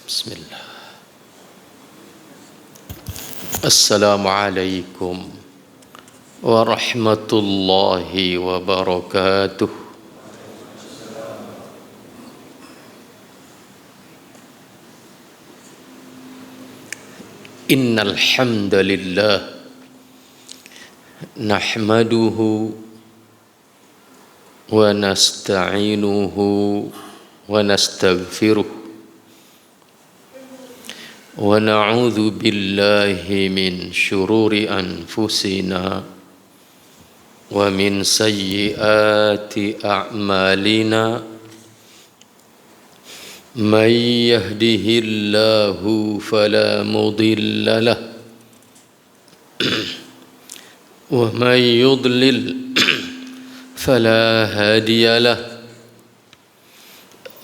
Bismillah. Assalamualaikum warahmatullahi wabarakatuh. Innal hamdalillah nahmaduhu wa nasta'inuhu wa nastaghfiruh wa na'udzu billahi min syururi anfusina wa min sayyiati a'malina man yahdihillahu fala mudilla lahu wa man yudlil fala hadiya lahu.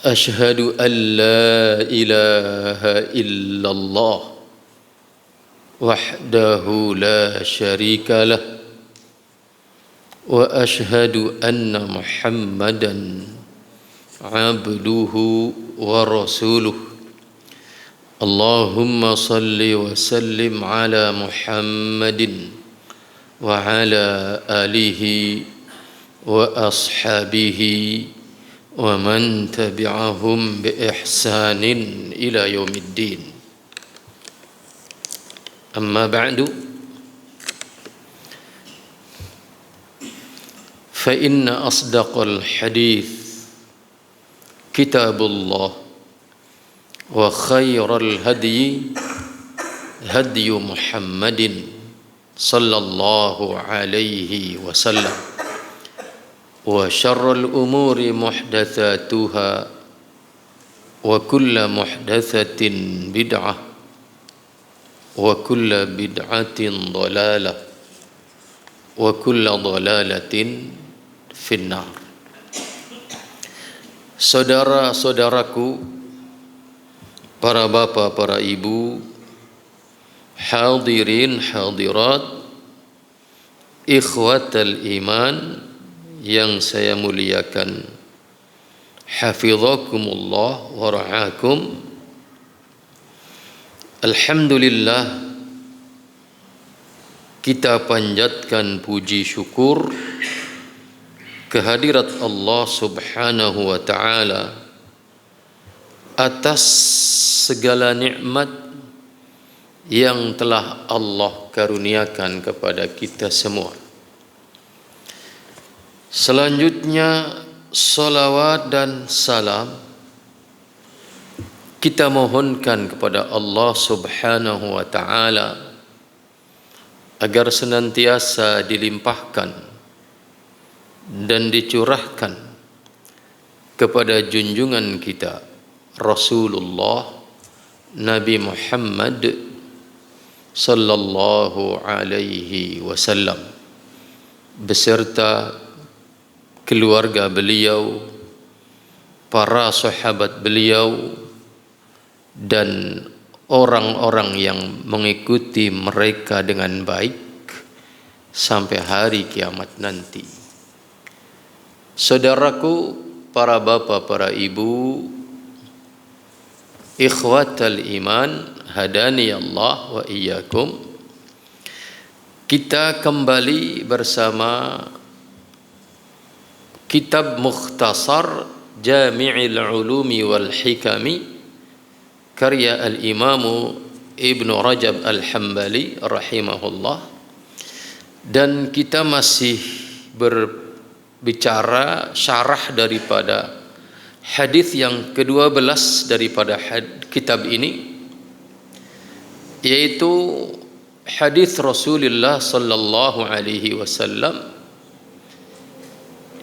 Ashhadu an la ilaha illallah wahdahu la syarika lah wa ashhadu anna Muhammadan abduhu wa rasuluh. Allahumma salli wa sallim ala Muhammadin wa ala alihi wa ashabihi wa man tabi'ahum bi ihsanin ila yaumiddin. Amma ba'du, fa inna asdaqal hadith kitabullah wa khairal hadyi hadyu Muhammadin sallallahu alaihi wasallam wa syarrul umuri muhdatsatuha wa kullu muhdatsatin bid'ah wa kullu bid'atin dhalalah wa kullu dhalalatin finnar. Saudara-saudaraku, para bapak, para ibu, hadirin hadirat, ikhwatal iman yang saya muliakan, hafizakumullah wa ra'akum. Alhamdulillah, kita panjatkan puji syukur kehadirat Allah subhanahu wa ta'ala atas segala nikmat yang telah Allah karuniakan kepada kita semua. Selanjutnya, salawat dan salam kita mohonkan kepada Allah subhanahu wa ta'ala agar senantiasa dilimpahkan dan dicurahkan kepada junjungan kita Rasulullah Nabi Muhammad sallallahu alaihi wasallam beserta keluarga beliau, para sahabat beliau, dan orang-orang yang mengikuti mereka dengan baik sampai hari kiamat nanti. Saudaraku, para bapak, para ibu, ikhwatal iman, hadani Allah wa iyyakum. Kita kembali bersama Kitab Mukhtasar Jami'il Ulumi wal Hikami karya Al-Imamu Ibnu Rajab Al-Hambali rahimahullah, dan kita masih berbicara syarah daripada hadis yang ke-12 daripada kitab ini, yaitu hadis Rasulullah sallallahu alaihi wasallam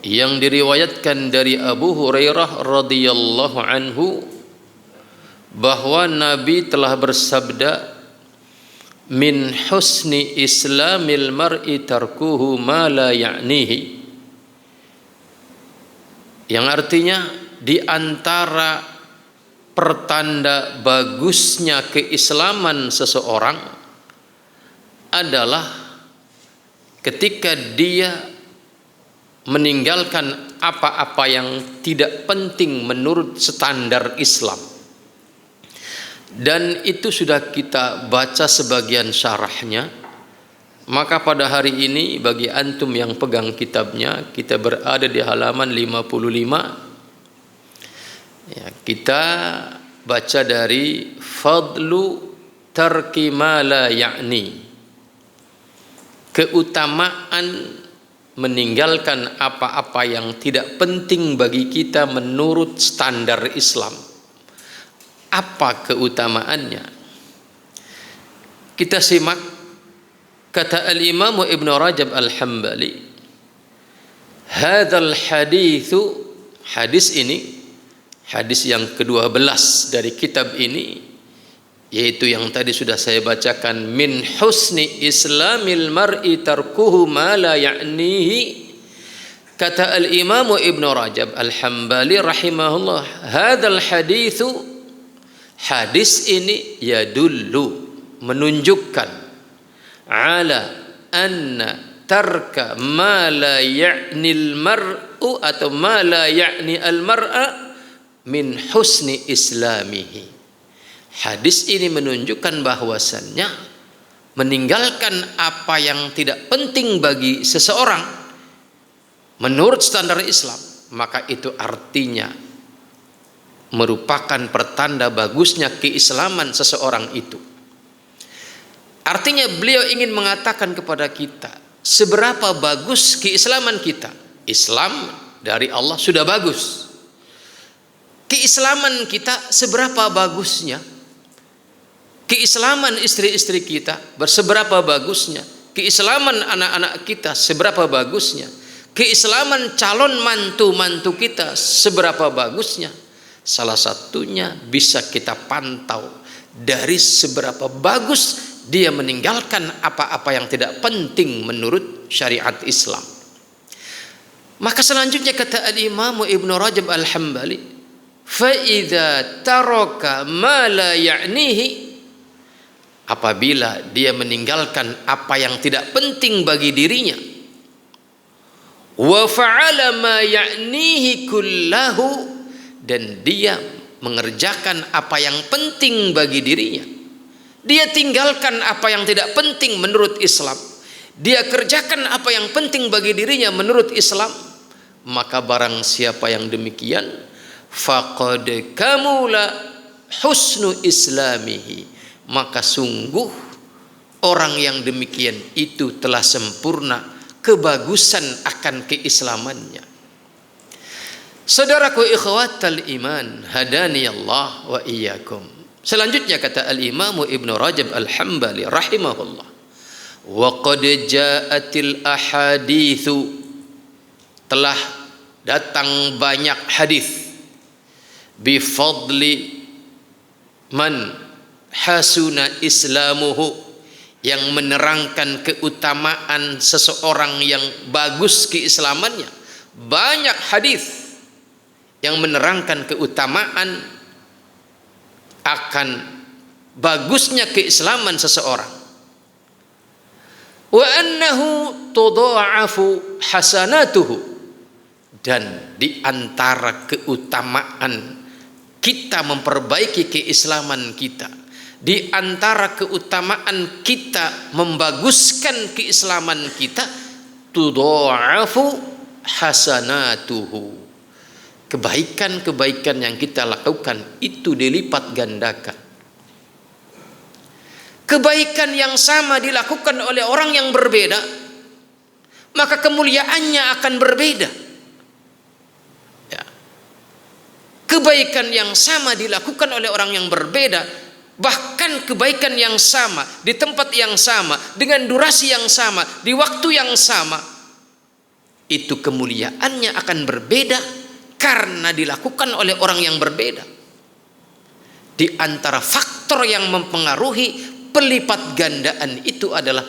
yang diriwayatkan dari Abu Hurairah radhiyallahu anhu bahwa Nabi telah bersabda, min husni islamil mar'i tarkuhu ma la ya'nihi, yang artinya di antara pertanda bagusnya keislaman seseorang adalah ketika dia meninggalkan apa-apa yang tidak penting menurut standar Islam, dan itu sudah kita baca sebagian syarahnya. Maka pada hari ini bagi antum yang pegang kitabnya, kita berada di halaman 55. Ya, kita baca dari fadlu tarki ma la ya'ni, keutamaan meninggalkan apa-apa yang tidak penting bagi kita menurut standar Islam. Apa keutamaannya? Kita simak kata al-Imam Ibn Rajab Al-Hambali, hadzal haditsu, hadis ini, hadis yang ke-12 dari kitab ini, yaitu yang tadi sudah saya bacakan, min husni islamil mar'i tarkuhu ma la ya'nihi. Kata al-Imam Ibn Rajab Al-Hambali rahimahullah, hadzal haditsu, hadis ini yadullu, menunjukkan, ala anna tarka ma la ya'ni al-mar'u atau ma la ya'ni al-mar'a min husni islamihi. Hadis ini menunjukkan bahwasannya meninggalkan apa yang tidak penting bagi seseorang menurut standar Islam, maka itu artinya merupakan pertanda bagusnya keislaman seseorang itu. Artinya beliau ingin mengatakan kepada kita, seberapa bagus keislaman kita. Islam dari Allah sudah bagus. Keislaman kita seberapa bagusnya. Keislaman istri-istri kita seberapa bagusnya. Keislaman anak-anak kita seberapa bagusnya. Keislaman calon mantu-mantu kita seberapa bagusnya. Salah satunya bisa kita pantau dari seberapa bagus dia meninggalkan apa-apa yang tidak penting menurut syariat Islam. Maka selanjutnya kata al-Imam Ibn Rajab Al-Hambali, fa idza taraka ma la ya'nihi, apabila dia meninggalkan apa yang tidak penting bagi dirinya, wa fa'ala ma ya'nihi kullahu, dan dia mengerjakan apa yang penting bagi dirinya, dia tinggalkan apa yang tidak penting menurut Islam, dia kerjakan apa yang penting bagi dirinya menurut Islam, maka barang siapa yang demikian, faqad kamula husnu islamihi, maka sungguh orang yang demikian itu telah sempurna kebagusan akan keislamannya. Saudaraku ikhwatal iman, hadani Allah wa iyyakum. Selanjutnya kata al-Imam Ibn Rajab Al-Hambali rahimahullah, wa qad ja'atil ahaditsu, telah datang banyak hadis, bi fadli man hasuna islamuhu, yang menerangkan keutamaan seseorang yang bagus keislamannya. Banyak hadis yang menerangkan keutamaan akan bagusnya keislaman seseorang. Wa annahu tudha'afu hasanatuhu, dan di antara keutamaan kita memperbaiki keislaman kita, di antara keutamaan kita membaguskan keislaman kita, tudha'afu hasanatuhu, kebaikan-kebaikan yang kita lakukan itu dilipat gandakan. Kebaikan yang sama dilakukan oleh orang yang berbeda, maka kemuliaannya akan berbeda. Ya. Kebaikan yang sama dilakukan oleh orang yang berbeda, bahkan kebaikan yang sama di tempat yang sama, dengan durasi yang sama, di waktu yang sama, itu kemuliaannya akan berbeda karena dilakukan oleh orang yang berbeda. Di antara faktor yang mempengaruhi pelipat gandaan itu adalah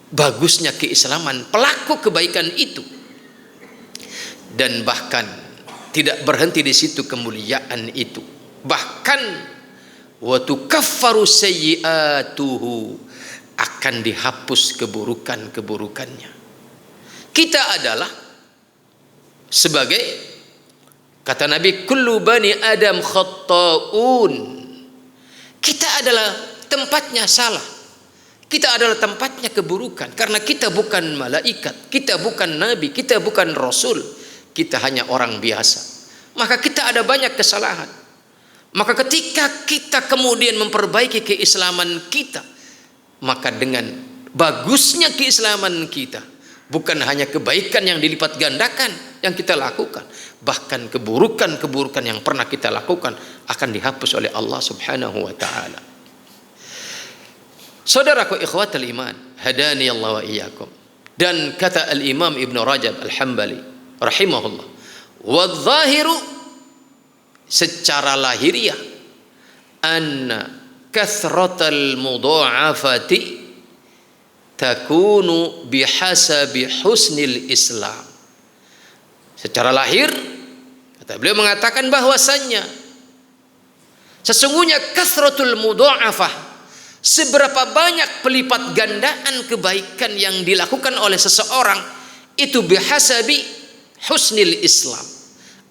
bagusnya keislaman pelaku kebaikan itu. Dan bahkan tidak berhenti di situ kemuliaan itu, bahkan wa tukaffaru sayyi'atuhu, akan dihapus keburukan-keburukannya. Kita adalah sebagai kata Nabi, kullu bani adam khatta'un, kita adalah tempatnya salah. Kita adalah tempatnya keburukan. Karena kita bukan malaikat, kita bukan nabi, kita bukan rasul. Kita hanya orang biasa. Maka kita ada banyak kesalahan. Maka ketika kita kemudian memperbaiki keislaman kita, maka dengan bagusnya keislaman kita, bukan hanya kebaikan yang dilipat gandakan yang kita lakukan, bahkan keburukan-keburukan yang pernah kita lakukan akan dihapus oleh Allah Subhanahu wa taala. Saudaraku ikhwatul iman, hadani Allah wa iyyakum. Dan kata al-Imam Ibn Rajab Al-Hambali rahimahullah, wadh-dhahiru, secara lahiriah, anna kathratal mudha'afati takunu bihasabi husnil Islam. Secara lahir, kata beliau mengatakan bahwasannya sesungguhnya kathratul mudha'afah, seberapa banyak pelipat gandaan kebaikan yang dilakukan oleh seseorang itu bihasabi husnil Islam,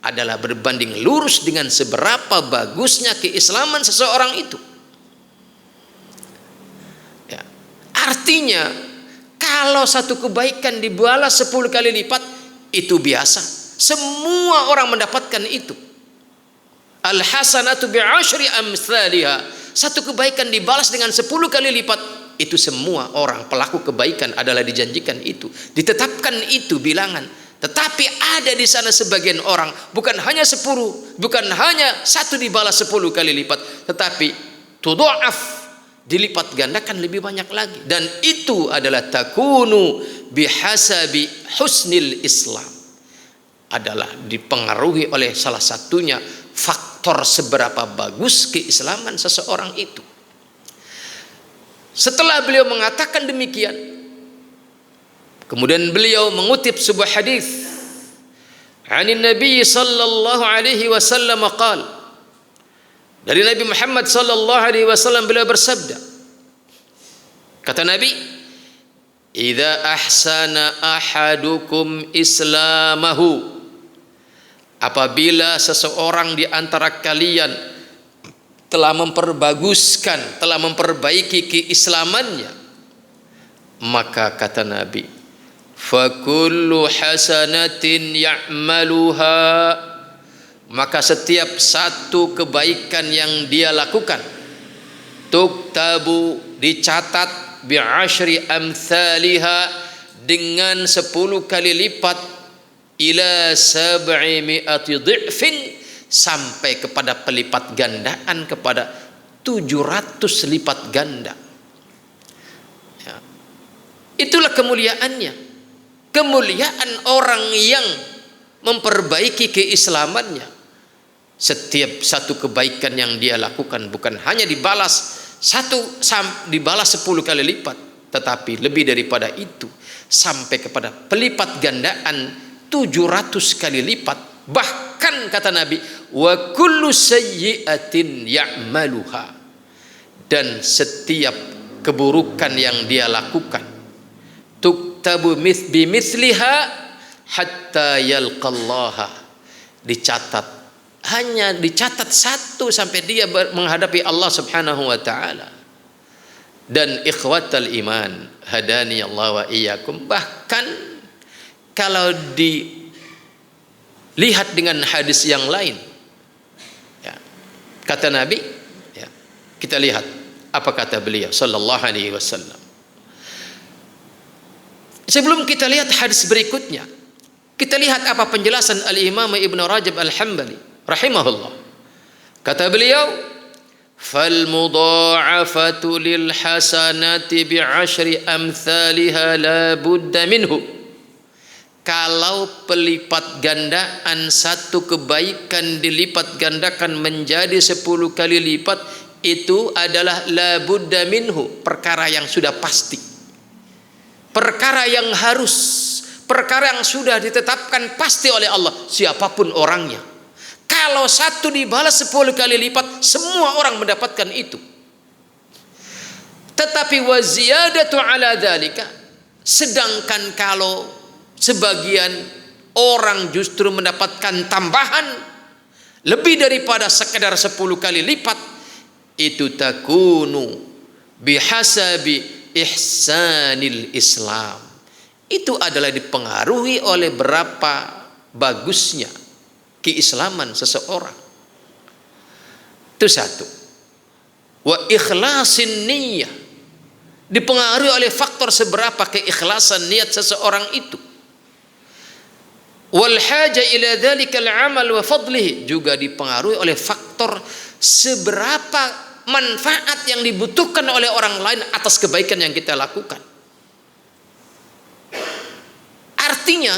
adalah berbanding lurus dengan seberapa bagusnya keislaman seseorang itu. Ya. Artinya kalau satu kebaikan dibalas 10 kali lipat itu biasa, semua orang mendapatkan itu. Al hasanatu bi'ashri amsalihha, satu kebaikan dibalas dengan 10 kali lipat, itu semua orang pelaku kebaikan adalah dijanjikan itu, ditetapkan itu bilangan. Tetapi ada di sana sebagian orang bukan hanya 10, bukan hanya satu dibalas 10 kali lipat, tetapi tudha'af, dilipat gandakan lebih banyak lagi. Dan itu adalah takunu bihasabi husnil Islam, adalah dipengaruhi oleh salah satunya faktor seberapa bagus keislaman seseorang itu. Setelah beliau mengatakan demikian, kemudian beliau mengutip sebuah hadis dari Nabi sallallahu alaihi wasallam qala, dari Nabi Muhammad sallallahu alaihi wasallam beliau bersabda, kata Nabi, idza ahsana ahadukum islamahu, apabila seseorang di antara kalian telah memperbaguskan, telah memperbaiki keislamannya, maka kata Nabi, fakullu hasanatin ya'maluha, maka setiap satu kebaikan yang dia lakukan, tuktabu, dicatat, bi'ashri amthaliha, dengan 10 kali lipat, ila 700 dhi'fin, sampai kepada pelipat gandaan kepada 700 lipat ganda. Ya. Itulah kemuliaannya. Kemuliaan orang yang memperbaiki keislamannya. Setiap satu kebaikan yang dia lakukan bukan hanya dibalas dibalas 10 kali lipat, tetapi lebih daripada itu, sampai kepada pelipat gandaan 700 kali lipat. Bahkan kata Nabi, wa kullu sayyi'atin ya'maluha, dan setiap keburukan yang dia lakukan, tuktabu bimithliha hatta yalqallaha, dicatat, hanya dicatat satu sampai dia menghadapi Allah Subhanahu wa taala. Dan ikhwatal iman, hadani Allah wa iyyakum, bahkan kalau dilihat dengan hadis yang lain, ya, kata Nabi, ya, kita lihat apa kata beliau sallallahu alaihi wasallam. Sebelum kita lihat hadis berikutnya, kita lihat apa penjelasan Al-Imam Ibn Rajab Al-Hambali rahimahullah. Kata beliau, fal mudha'afatu lil hasanati bi'ashri amthaliha la budda minhu. Kalau pelipat gandaan satu kebaikan dilipat gandakan menjadi 10 kali lipat, itu adalah la budda minhu, perkara yang sudah pasti, perkara yang harus, perkara yang sudah ditetapkan pasti oleh Allah, siapapun orangnya. Kalau satu dibalas 10 kali lipat, semua orang mendapatkan itu. Tetapi wa ziyadatu ala dzalika, sedangkan kalau sebagian orang justru mendapatkan tambahan lebih daripada sekedar 10 kali lipat, itu takunu bihasabi ihsanil Islam. Itu adalah dipengaruhi oleh berapa bagusnya keislaman seseorang. Itu satu. Wa ikhlasin niyyah, dipengaruhi oleh faktor seberapa keikhlasan niat seseorang itu. Wal haja ila dzalikal amal wa fadlihi, juga dipengaruhi oleh faktor seberapa manfaat yang dibutuhkan oleh orang lain atas kebaikan yang kita lakukan. Artinya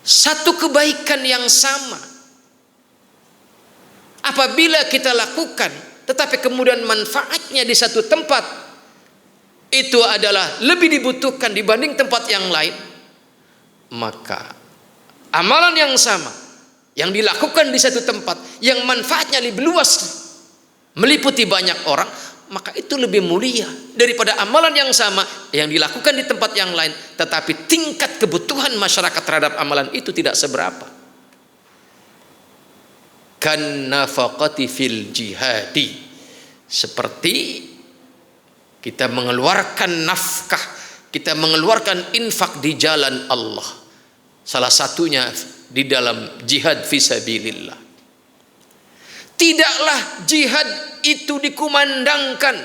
satu kebaikan yang sama apabila kita lakukan tetapi kemudian manfaatnya di satu tempat itu adalah lebih dibutuhkan dibanding tempat yang lain, maka amalan yang sama yang dilakukan di satu tempat yang manfaatnya lebih luas meliputi banyak orang, maka itu lebih mulia daripada amalan yang sama yang dilakukan di tempat yang lain tetapi tingkat kebutuhan masyarakat terhadap amalan itu tidak seberapa. Kan nafaqati fil jihadi, seperti kita mengeluarkan nafkah, kita mengeluarkan infak di jalan Allah, salah satunya di dalam jihad fisabilillah. Tidaklah jihad itu dikumandangkan,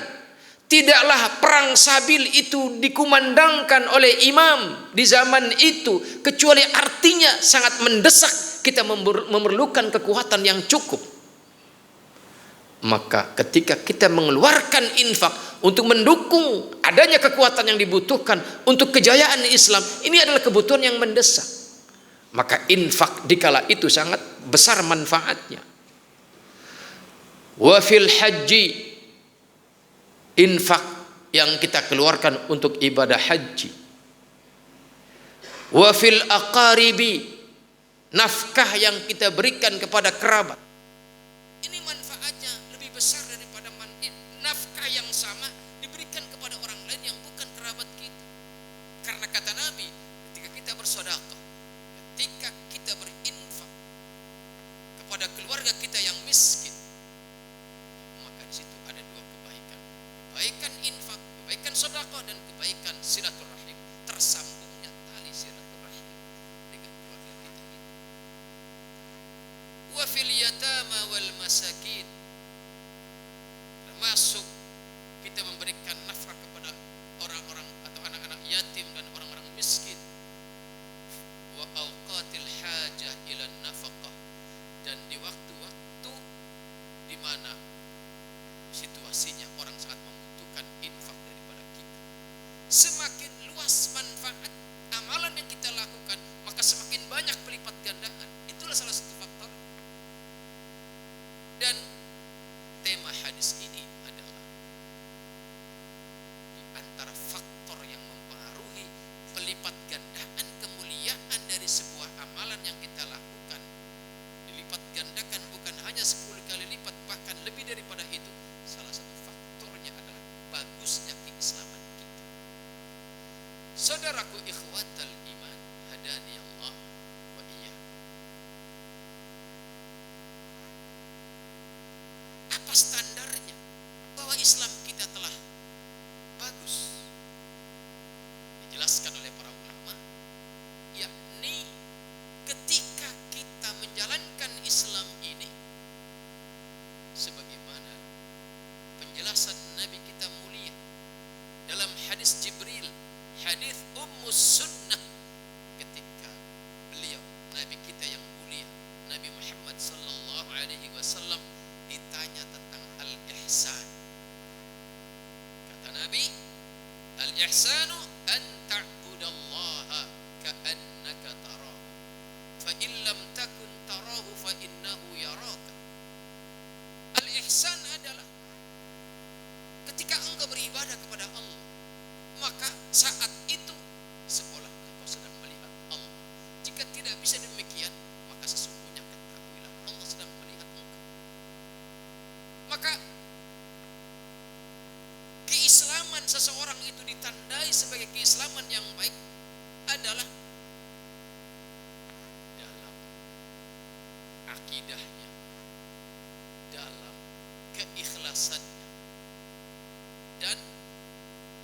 tidaklah perang sabil itu dikumandangkan oleh imam di zaman itu kecuali artinya sangat mendesak, kita memerlukan kekuatan yang cukup. Maka ketika kita mengeluarkan infak untuk mendukung adanya kekuatan yang dibutuhkan untuk kejayaan Islam, ini adalah kebutuhan yang mendesak, maka infak dikala itu sangat besar manfaatnya. Wa fil haji, infak yang kita keluarkan untuk ibadah haji. Wa fil aqaribi, nafkah yang kita berikan kepada kerabat. Ini manfaatnya lebih besar daripada nafkah yang sama diberikan kepada orang lain yang bukan kerabat kita. Karena kata Nabi, ketika kita bersedekah, ketika kita berinfak kepada keluarga kita yang miskin, maka di situ ada dua kebaikan. Kebaikan infak, kebaikan sedekah, dan kebaikan silaturahim. Tersambungnya tali silaturahim dengan keluarga kita ini. Wa fil yatama wal masakin, termasuk kita memberikan nafkah kepada orang-orang atau anak-anak yatim dan orang-orang miskin. Wa awqatil hajah ila nafaqah, dan di waktu-waktu di mana situasinya orang sangat membutuhkan infak daripada kita. Semakin luas manfaat amalan yang kita lakukan, maka semakin banyak pelipat gandaan. Itulah salah satu faktor. Dan tema hadis ini adalah di antara faktor yang mempengaruhi pelipat gandaan kemuliaan dari sebuah amalan yang kita lakukan. Dilipat gandakan bukan hanya 10 kali lipat, bahkan lebih daripada itu. Salah satu faktornya adalah bagusnya keislaman kita. Saudaraku ikhwatal iman, hadani Allah wa iyyakum. Apa standarnya bahwa Islam kita telah bagus? Dijelaskan oleh para ulama, yakni ketika kita menjalankan Islam ini sebagaimana penjelasan Nabi kita mulia dalam hadis Jibril, hadis Ummus Sunnah, ketika beliau Nabi kita yang mulia Nabi Muhammad sallallahu alaihi wasallam ditanya tentang al-ihsan. Kata Nabi, al-ihsanu an ta'budallaha ka'annaka tarahu, fa in lam takun tarahu fa innahu yaraka. Al-ihsan adalah ketika engkau beribadah kepada Allah, maka saat itu seolah engkau sedang melihat Allah. Jika tidak bisa demikian, maka sesungguhnya ketahuilah Allah sedang melihat engkau. Maka keislaman seseorang itu ditandai sebagai keislaman yang baik adalah dalam akidahnya, dalam keikhlasannya, dan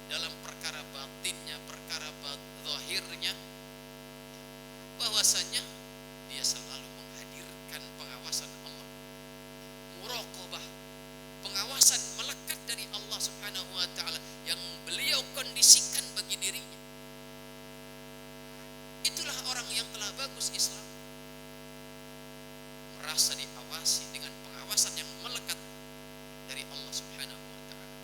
dalam perkara batinnya, perkara zahirnya, bahwasanya dia selalu menghadirkan pengawasan Allah, muraqabah, pengawasan melekat dari Allah Subhanahu wa taala yang beliau kondisikan bagi dirinya. Itulah orang yang telah bagus Islam, merasa diawasi dengan pengawasan yang melekat dari Allah Subhanahu wa taala.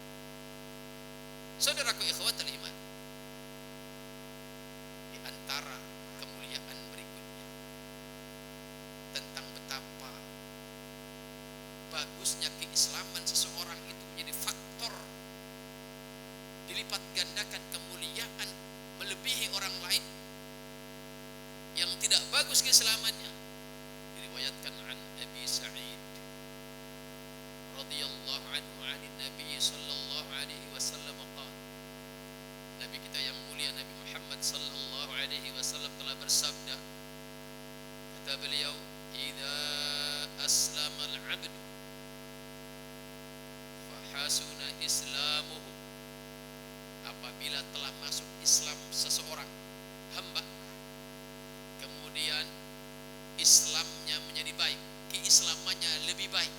Saudaraku ikhwatul iman, di antara kemuliaan berikutnya tentang betapa bagusnya keislaman seseorang itu menjadi faktor dilipat gandakan kemuliaan melebihi orang lain yang tidak bagus keislamannya. Diriwayatkan an Abi Sa'id radhiyallahu anhu an Nabi sallallahu alaihi wasallam qala, Nabi kita yang mulia Nabi Muhammad sallallahu alaihi wasallam telah bersabda, kata beliau, idza aslama al-'abdu fa hasuna islamuhu, apabila telah masuk Islam seseorang hamba, kemudian Islamnya menjadi baik, keislamannya lebih baik,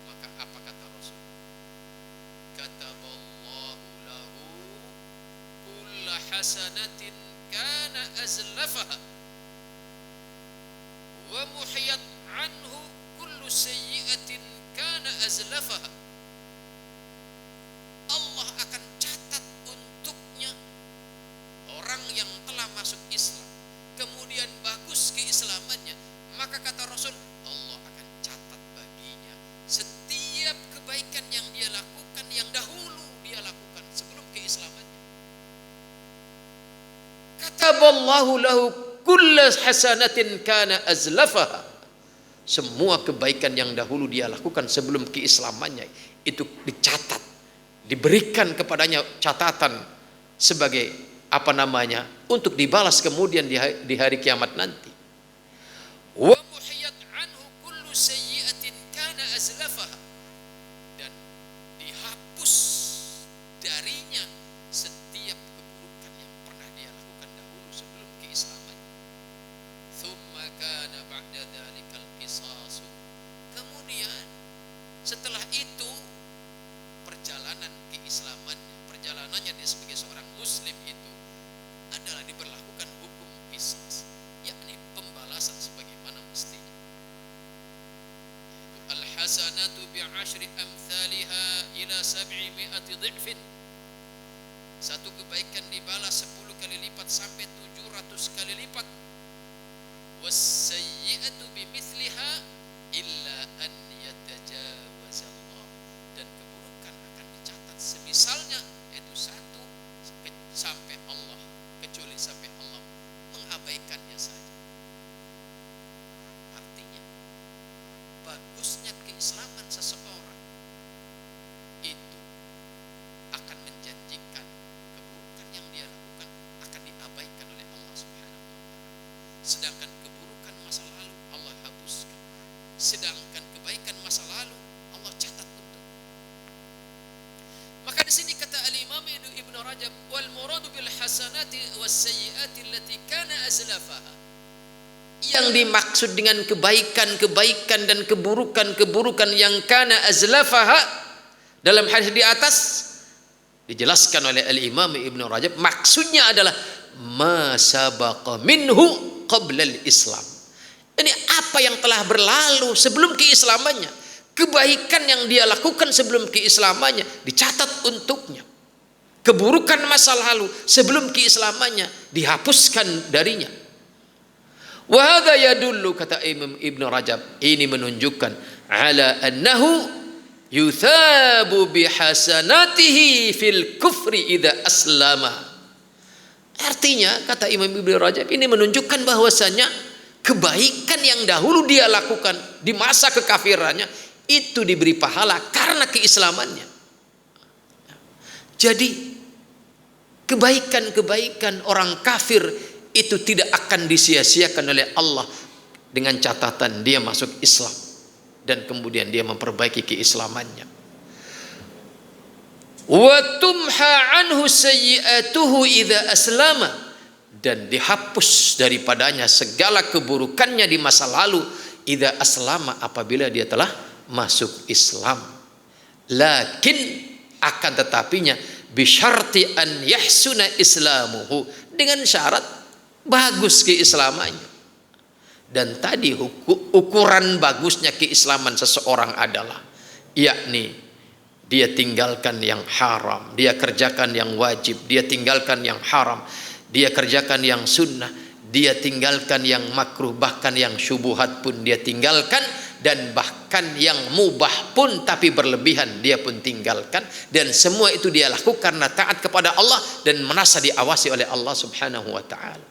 maka apa kata Rasul? Kataballahu lahu kulla hasanatin kana azlafaha wa muhiyat anhu kullu sayyi'atin kana azlafaha. Allah akan catat untuknya, orang yang telah masuk Islam kemudian bagus keislamannya, maka kata Rasul, Allah akan catat baginya setiap kebaikan yang dia lakukan, yang dahulu dia lakukan sebelum keislamannya. Kataballahu lahu kulla hasanatin kana azlafaha, semua kebaikan yang dahulu dia lakukan sebelum keislamannya itu dicatat, diberikan kepadanya catatan sebagai apa namanya, untuk dibalas kemudian di hari kiamat nanti. Wa muhiyat anhu kullu sayyi'atin kana azlafaha, dan dihapus darinya setiap keburukan yang pernah dia lakukan dahulu sebelum keislamannya. Thumma kana ba'da dzalikal qisas, kemudian setelah itu perjalanan keislamannya, perjalanannya dia sebagai seorang muslim itu adalah diberlakukan hukum qisas, yakni pembalasan sebagaimana mestinya. Al-hasanatu bi'ashri amthaliha ila 700 dhifin, satu kebaikan dibalas 10 kali lipat sampai 700 kali lipat. Was-sayyi'atu bimithliha illa an yatajawazallah, dan keburukan akan dicatat semisalnya, yaitu satu sampai Allah, kecuali sampai Allah mengabaikannya saja. Artinya bagusnya keislaman seseorang itu akan menjanjikan keburukan yang dia lakukan akan diabaikan oleh Allah Subhanahu wa taala. Sedangkan keburukan masa lalu Allah hapuskan. Sedangkan kebaikan masa lalu Allah catat untuk. Maka di sini kata Al-Imam Ibnu Rajab, wal muradu bil hasanati was sayyiati allati kana azlafaha, yang dimaksud dengan kebaikan-kebaikan dan keburukan-keburukan yang kana azlafaha dalam hadis di atas dijelaskan oleh Al-Imam Ibnu Rajab, maksudnya adalah ma sabaqa minhu qabla al-Islam. Ini apa yang telah berlalu sebelum keislamannya, kebaikan yang dia lakukan sebelum keislamannya dicatat untuknya. Keburukan masa lalu sebelum keislamannya dihapuskan darinya. Wa hadza yadullu, kata Imam Ibnu Rajab, ini menunjukkan ala annahu yuthabu bihasanatihi fil kufri idza aslama. Artinya kata Imam Ibnu Rajab ini menunjukkan bahwasanya kebaikan yang dahulu dia lakukan di masa kekafirannya itu diberi pahala karena keislamannya. Jadi kebaikan-kebaikan orang kafir itu tidak akan disia-siakan oleh Allah dengan catatan dia masuk Islam. dan kemudian dia memperbaiki keislamannya. Wa tumha anhu sayyi'atuhu idza aslama, dan dihapus daripadanya segala keburukannya di masa lalu idza aslama, apabila dia telah masuk Islam. Lakin, akan tetapinya, bisyarti an yahsuna islamuhu, dengan syarat bagus keislamannya. Dan tadi ukuran bagusnya keislaman seseorang adalah, yakni dia tinggalkan yang haram, dia kerjakan yang wajib, dia tinggalkan yang haram, dia kerjakan yang sunnah, dia tinggalkan yang makruh, bahkan yang syubuhat pun dia tinggalkan, dan bahkan yang mubah pun tapi berlebihan dia pun tinggalkan, dan semua itu dia lakukan karena taat kepada Allah dan merasa diawasi oleh Allah Subhanahu wa taala.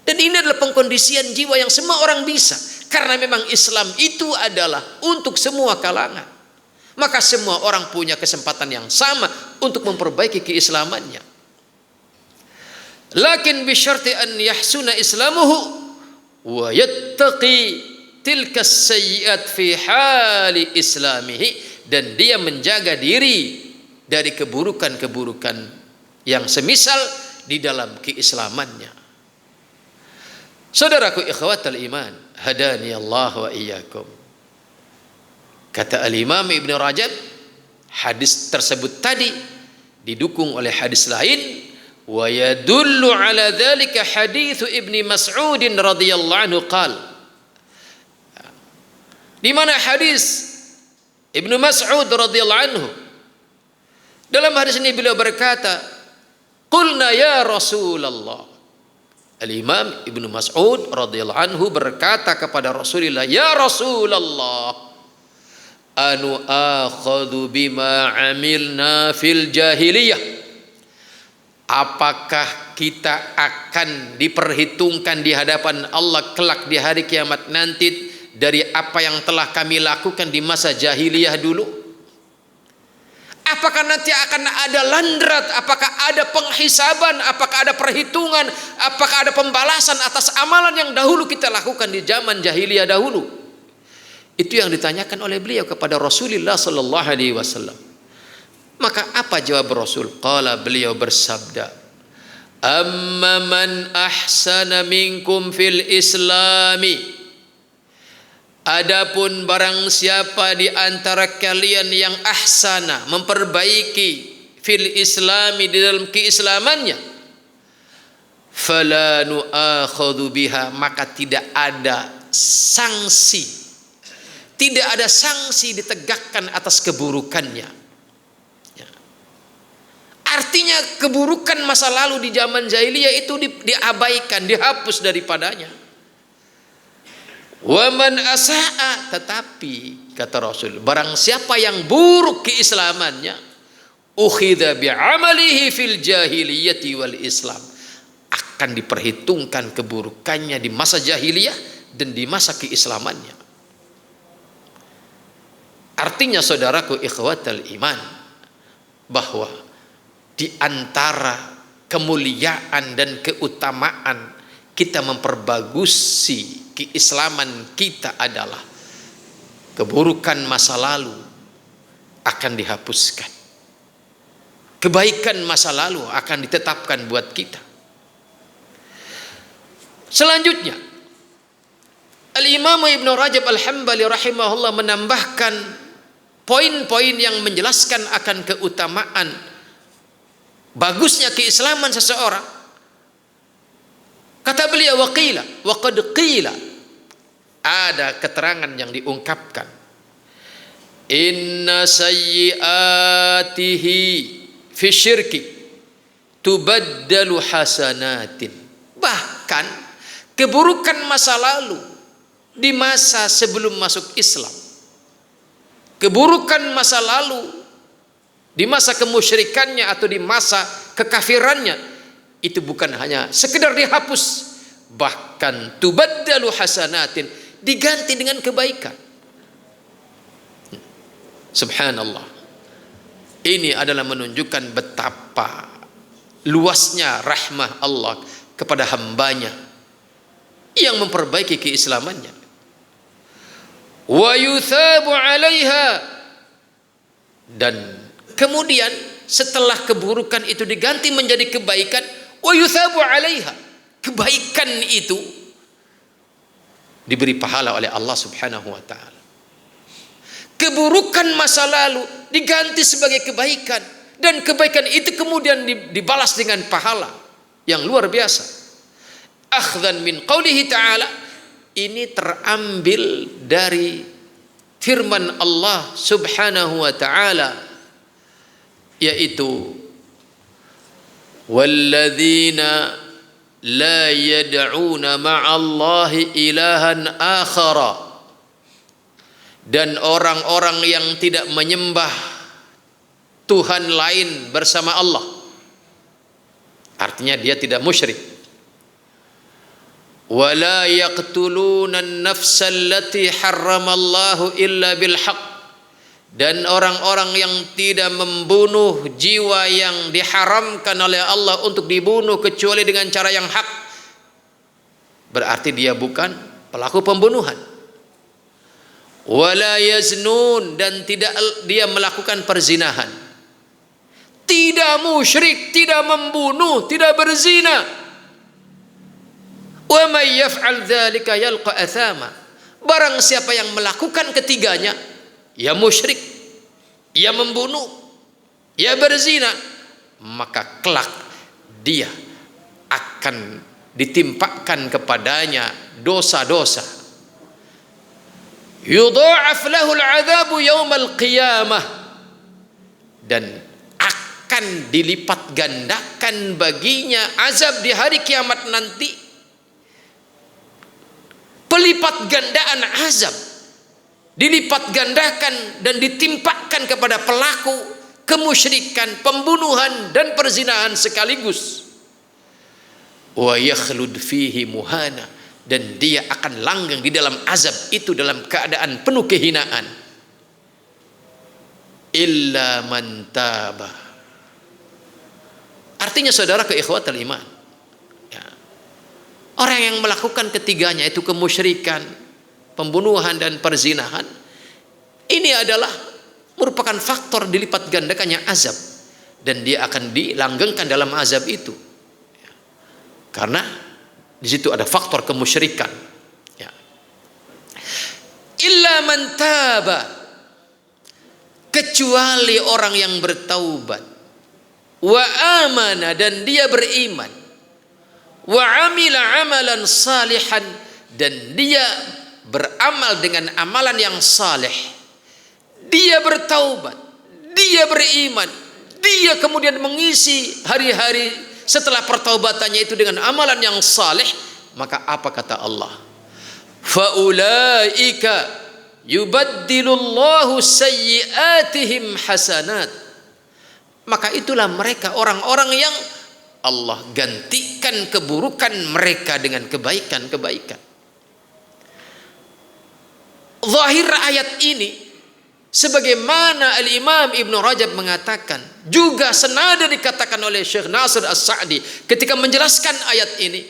Dan ini adalah pengkondisian jiwa yang semua orang bisa, karena memang Islam itu adalah untuk semua kalangan. Maka semua orang punya kesempatan yang sama untuk memperbaiki keislamannya. Lakin bisyarti an yahsuna islamuhu wa yattaqi tilka sayyi'at fi hali islamihi, dan dia menjaga diri dari keburukan-keburukan yang semisal di dalam keislamannya. Saudaraku ikhwatal iman, hadani Allah wa iyyakum. Kata al-Imam Ibn Rajab, hadis tersebut tadi didukung oleh hadis lain, wa yadullu ala dzalika hadits Ibnu Mas'ud radhiyallahu anhu qala, di mana hadis Ibnu Mas'ud radhiyallahu anhu, dalam hadis ini beliau berkata, qulna ya Rasulullah. Al-Imam Ibnu Mas'ud radhiyallahu anhu berkata kepada Rasulullah, ya Rasulullah, anu akhadhu bima amilna fil jahiliyah, apakah kita akan diperhitungkan di hadapan Allah kelak di hari kiamat nanti dari apa yang telah kami lakukan di masa jahiliyah dulu? Apakah nanti akan ada landrat, apakah ada penghisaban, apakah ada perhitungan, apakah ada pembalasan atas amalan yang dahulu kita lakukan di zaman jahiliyah dahulu? Itu yang ditanyakan oleh beliau kepada Rasulullah sallallahu alaihi wasallam. Maka apa jawab Rasul? Qala, beliau bersabda, amma man ahsana minkum fil islami, adapun barang siapa di antara kalian yang ahsana, memperbaiki, fil islami, di dalam keislamannya, fala nu'akhadhu biha, maka tidak ada sanksi, tidak ada sanksi ditegakkan atas keburukannya. Ya. Artinya keburukan masa lalu di zaman jahiliyah itu diabaikan, dihapus daripadanya. Wa man asa'a, tetapi kata Rasul, barang siapa yang buruk keislamannya, ukhidha bi'amalihi fil jahiliyati wal islam, akan diperhitungkan keburukannya di masa jahiliyah dan di masa keislamannya. Artinya saudaraku ikhwatal iman, bahwa di antara kemuliaan dan keutamaan kita memperbagusi keislaman kita adalah keburukan masa lalu akan dihapuskan, kebaikan masa lalu akan ditetapkan buat kita. Selanjutnya Al-Imam Ibn Rajab Al-Hambali rahimahullah menambahkan poin-poin yang menjelaskan akan keutamaan bagusnya keislaman seseorang. Kata beliau, waqila wa qad qila, ada keterangan yang diungkapkan, inna sayyiatihi fi syirki tubaddalu hasanatin, bahkan keburukan masa lalu di masa sebelum masuk Islam, keburukan masa lalu di masa kemusyrikannya atau di masa kekafirannya, itu bukan hanya sekedar dihapus, bahkan tubaddalu hasanatin, diganti dengan kebaikan. Subhanallah. Ini adalah menunjukkan betapa luasnya rahmah Allah kepada hambanya yang memperbaiki keislamannya. wa yuthabu 'alaiha, dan kemudian setelah keburukan itu diganti menjadi kebaikan, wa yuthabu 'alaiha, kebaikan itu diberi pahala oleh Allah Subhanahu wa taala. Keburukan masa lalu diganti sebagai kebaikan, dan kebaikan itu kemudian dibalas dengan pahala yang luar biasa. Akhdhan min qaulihi ta'ala, ini terambil dari firman Allah Subhanahu wa taala, yaitu walladzina la yad'una ma'allahi ilahan akhara, dan orang-orang yang tidak menyembah Tuhan lain bersama Allah, artinya dia tidak musyrik. Wala yaqtuluna an-nafsa allati harramallahu illa bil haqq, dan orang-orang yang tidak membunuh jiwa yang diharamkan oleh Allah untuk dibunuh kecuali dengan cara yang hak, berarti dia bukan pelaku pembunuhan. Wala yaznun, dan tidak dia melakukan perzinahan. Tidak musyrik, tidak membunuh, tidak berzina. Wa may yaf'al dzalika yalqa athama, barang siapa yang melakukan ketiganya, ya musyrik, ya membunuh, ya berzina, maka kelak dia akan ditimpakan kepadanya dosa-dosa. Yudha'af lahul 'adzabu yaumal qiyamah, dan akan dilipat gandakan baginya azab di hari kiamat nanti. Pelipat gandaan azab dilipat gandakan dan ditimpakan kepada pelaku kemusyrikan, pembunuhan dan perzinahan sekaligus. Wa yakhlud fihi muhana, dan dia akan langgeng di dalam azab itu dalam keadaan penuh kehinaan. Illa man taba, artinya saudara ikhwatul iman, ya, orang yang melakukan ketiganya, itu kemusyrikan, pembunuhan dan perzinahan, ini adalah merupakan faktor dilipat gandakannya azab, dan dia akan dilanggengkan dalam azab itu, ya, karena di situ ada faktor kemusyrikan. Ya. Illa man taba, kecuali orang yang bertaubat, wa amana, dan dia beriman, wa amila amalan salihan, dan dia beramal dengan amalan yang saleh. Dia bertaubat, dia beriman, dia kemudian mengisi hari-hari setelah pertaubatannya itu dengan amalan yang saleh, maka apa kata Allah? Faulaika yubaddilullahu sayyiatihim hasanat, maka itulah mereka orang-orang yang Allah gantikan keburukan mereka dengan kebaikan-kebaikan. Zahir ayat ini, sebagaimana Al-Imam Ibn Rajab mengatakan, juga senada dikatakan oleh Syekh Nasir As-Sa'di ketika menjelaskan ayat ini,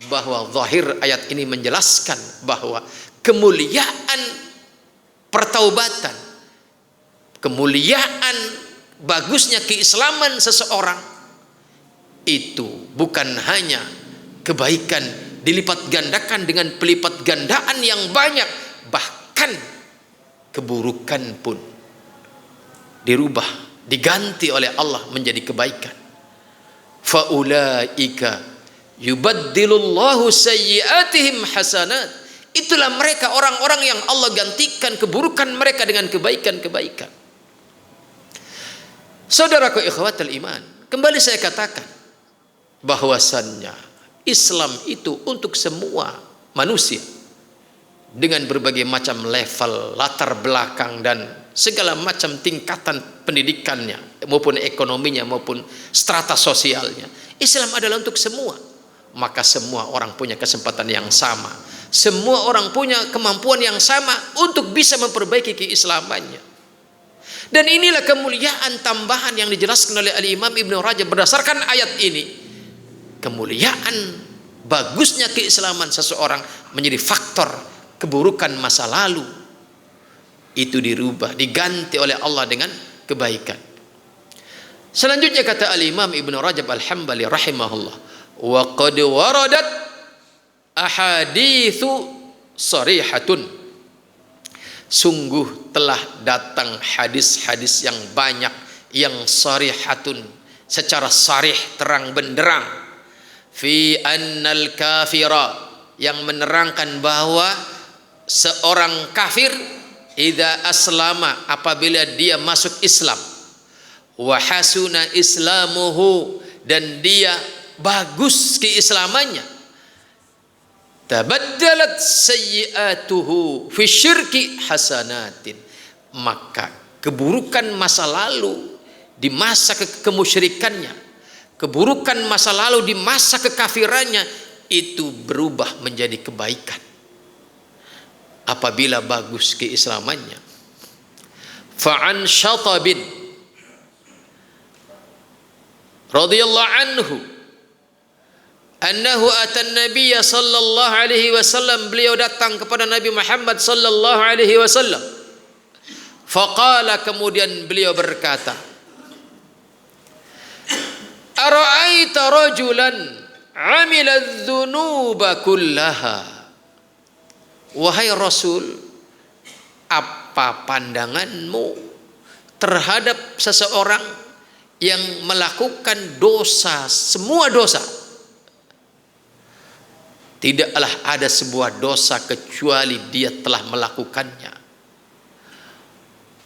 bahwa zahir ayat ini menjelaskan bahwa kemuliaan pertaubatan, kemuliaan bagusnya keislaman seseorang itu bukan hanya kebaikan dilipat gandakan dengan pelipat gandaan yang banyak, bahkan keburukan pun dirubah, diganti oleh Allah menjadi kebaikan. Faulaika yubaddilullahu sayyiatihim hasanat, itulah mereka orang-orang yang Allah gantikan keburukan mereka dengan kebaikan-kebaikan. Saudaraku ikhwatul iman, kembali saya katakan bahwasannya Islam itu untuk semua manusia, dengan berbagai macam level, latar belakang, dan segala macam tingkatan pendidikannya, maupun ekonominya, maupun strata sosialnya. Islam adalah untuk semua. Maka semua orang punya kesempatan yang sama, semua orang punya kemampuan yang sama untuk bisa memperbaiki keislamannya. Dan inilah kemuliaan tambahan yang dijelaskan oleh Al-Imam Ibn Rajab berdasarkan ayat ini. Kemuliaan bagusnya keislaman seseorang menjadi faktor keburukan masa lalu itu dirubah, diganti oleh Allah dengan kebaikan. Selanjutnya kata Al-Imam Ibnu Rajab Al-Hambali rahimahullah, wa qad waradat ahaditsu sharihatun, sungguh telah datang hadis-hadis yang banyak yang sharihatun, secara sarih terang benderang, fi annal kafira, yang menerangkan bahwa seorang kafir idza aslama, apabila dia masuk Islam, wa hasuna islamuhu, dan dia bagus keislamannya, tabaddalat sayyi'atuhu fi syirki hasanatin, maka keburukan masa lalu di masa kemusyrikannya, keburukan masa lalu di masa kekafirannya, itu berubah menjadi kebaikan apabila bagus keislamannya. Fa'an Syatabin radhiyallahu anhu annahu atan nabiyya sallallahu alaihi wasallam, beliau datang kepada Nabi Muhammad sallallahu alaihi wasallam. Faqala, kemudian beliau berkata, ara'aita rajulan amila adh-dhunuba kullaha, wahai Rasul, apa pandanganmu terhadap seseorang yang melakukan dosa, semua dosa? Tidaklah ada sebuah dosa kecuali dia telah melakukannya.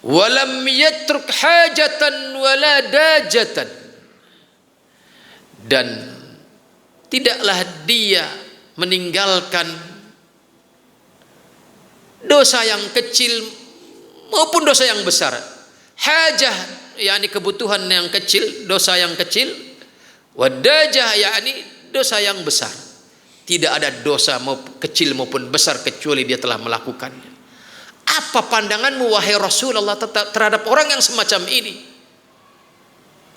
Walam yatruk hajatan wala dajatan, dan tidaklah dia meninggalkan dosa yang kecil maupun dosa yang besar. Hajah, yakni kebutuhan yang kecil, dosa yang kecil. Wadajah, yakni dosa yang besar. Tidak ada dosa kecil maupun besar kecuali dia telah melakukannya. Apa pandanganmu wahai Rasulullah terhadap orang yang semacam ini?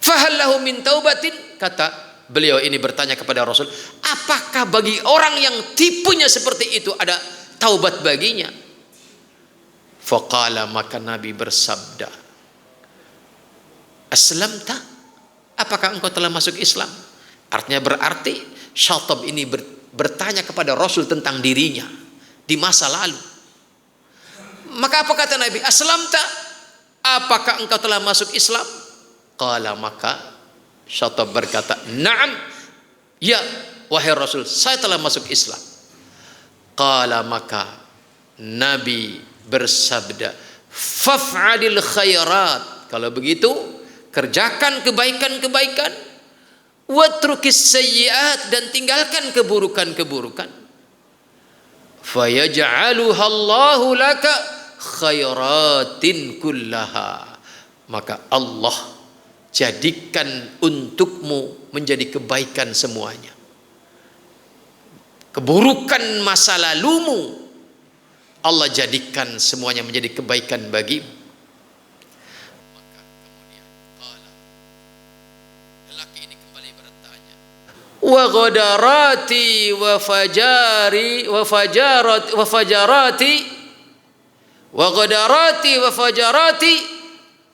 Fahallahu min taubatin, kata beliau ini bertanya kepada Rasul, apakah bagi orang yang tipenya seperti itu ada taubat baginya? Faqala, maka Nabi bersabda, aslamta, apakah engkau telah masuk Islam? Artinya berarti Syatab ini bertanya kepada Rasul tentang dirinya di masa lalu. Maka apa kata Nabi? Aslamta, apakah engkau telah masuk Islam? Qala, maka Syatab berkata, na'am, ya wahai Rasul, saya telah masuk Islam. Qala, maka Nabi bersabda, faf'alil khairat, kalau begitu kerjakan kebaikan-kebaikan, watrukis sayyiat, dan tinggalkan keburukan-keburukan. Fayaj'aluha Allahu laka khairatin kullaha, maka Allah jadikan untukmu menjadi kebaikan semuanya. Keburukan masa lalumu Allah jadikan semuanya menjadi kebaikan bagimu. Lelaki ini kembali bertanya, wa ghadarati wa fajari wa fajarati wa fajarati wa ghadarati wa fajarati,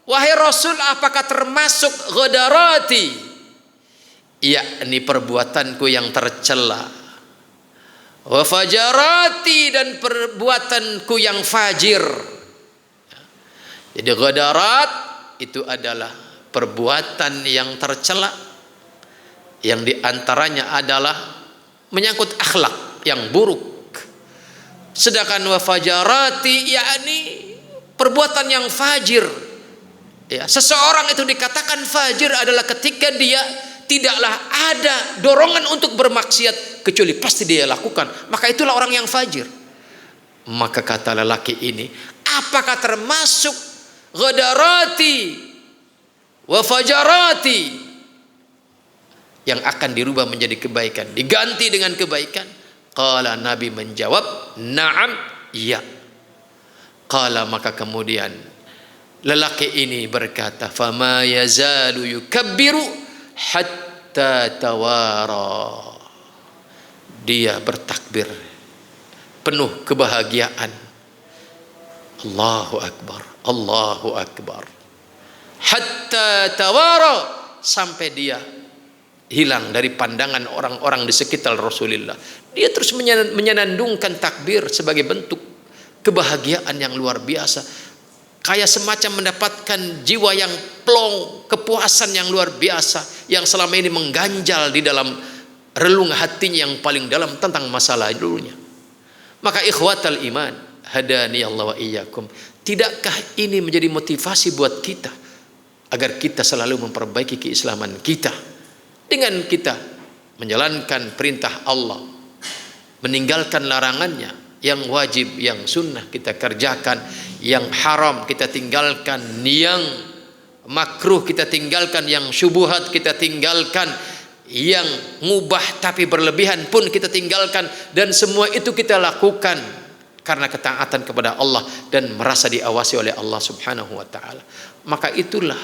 wahai Rasul, apakah termasuk ghadarati, yakni perbuatanku yang tercela, wa fajarati, dan perbuatanku yang fajir. Jadi ghadarat itu adalah perbuatan yang tercela, yang diantaranya adalah menyangkut akhlak yang buruk. Sedangkan wa fajarati, yakni perbuatan yang fajir. Ya, seseorang itu dikatakan fajir adalah ketika dia tidaklah ada dorongan untuk bermaksiat kecuali pasti dia lakukan, maka itulah orang yang fajir. Maka kata lelaki ini, apakah termasuk ghadarati wa fajarati yang akan dirubah menjadi kebaikan, diganti dengan kebaikan? Qala, Nabi menjawab, na'am, iya. Qala, maka kemudian lelaki ini berkata, fama yazalu yukabbiru hatta tawara, dia bertakbir penuh kebahagiaan. Allahu akbar, Allahu akbar. Hatta tawara, sampai dia hilang dari pandangan orang-orang di sekitar Rasulullah. Dia terus menyenandungkan takbir sebagai bentuk kebahagiaan yang luar biasa, kayak semacam mendapatkan jiwa yang plong, kepuasan yang luar biasa yang selama ini mengganjal di dalam relung hatinya yang paling dalam tentang masalah dulunya. Maka ikhwatal iman, hadani Allah wa iyyakum, tidakkah ini menjadi motivasi buat kita agar kita selalu memperbaiki keislaman kita dengan kita menjalankan perintah Allah, meninggalkan larangannya, yang wajib, yang sunnah kita kerjakan, yang haram kita tinggalkan, yang makruh kita tinggalkan, yang syubhat kita tinggalkan, yang mubah tapi berlebihan pun kita tinggalkan, dan semua itu kita lakukan karena ketaatan kepada Allah dan merasa diawasi oleh Allah Subhanahu wa taala. Maka itulah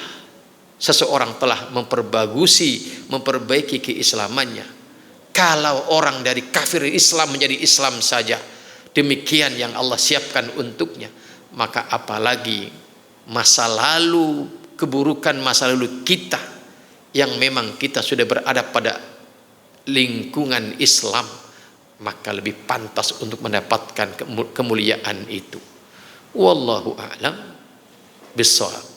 seseorang telah memperbaiki keislamannya. Kalau orang dari kafir Islam menjadi Islam saja, demikian yang Allah siapkan untuknya, maka apalagi masa lalu, keburukan masa lalu kita yang memang kita sudah berada pada lingkungan Islam, maka lebih pantas untuk mendapatkan kemuliaan itu. Wallahu a'lam bissawab.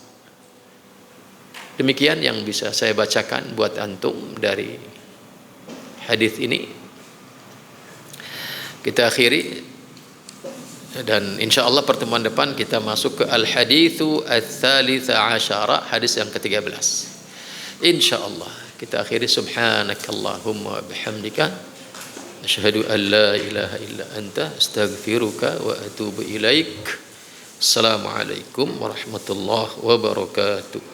Demikian yang bisa saya bacakan buat antum dari hadis ini. Kita akhiri, dan insya Allah pertemuan depan kita masuk ke al-hadithu ats-tsalitsa asyara, hadis yang ke-13. Insya Allah kita akhiri. Subhanakallahumma wa bihamdika asyhadu an la ilaha illa anta astaghfiruka wa atubu ilaik. Assalamualaikum warahmatullahi wabarakatuh.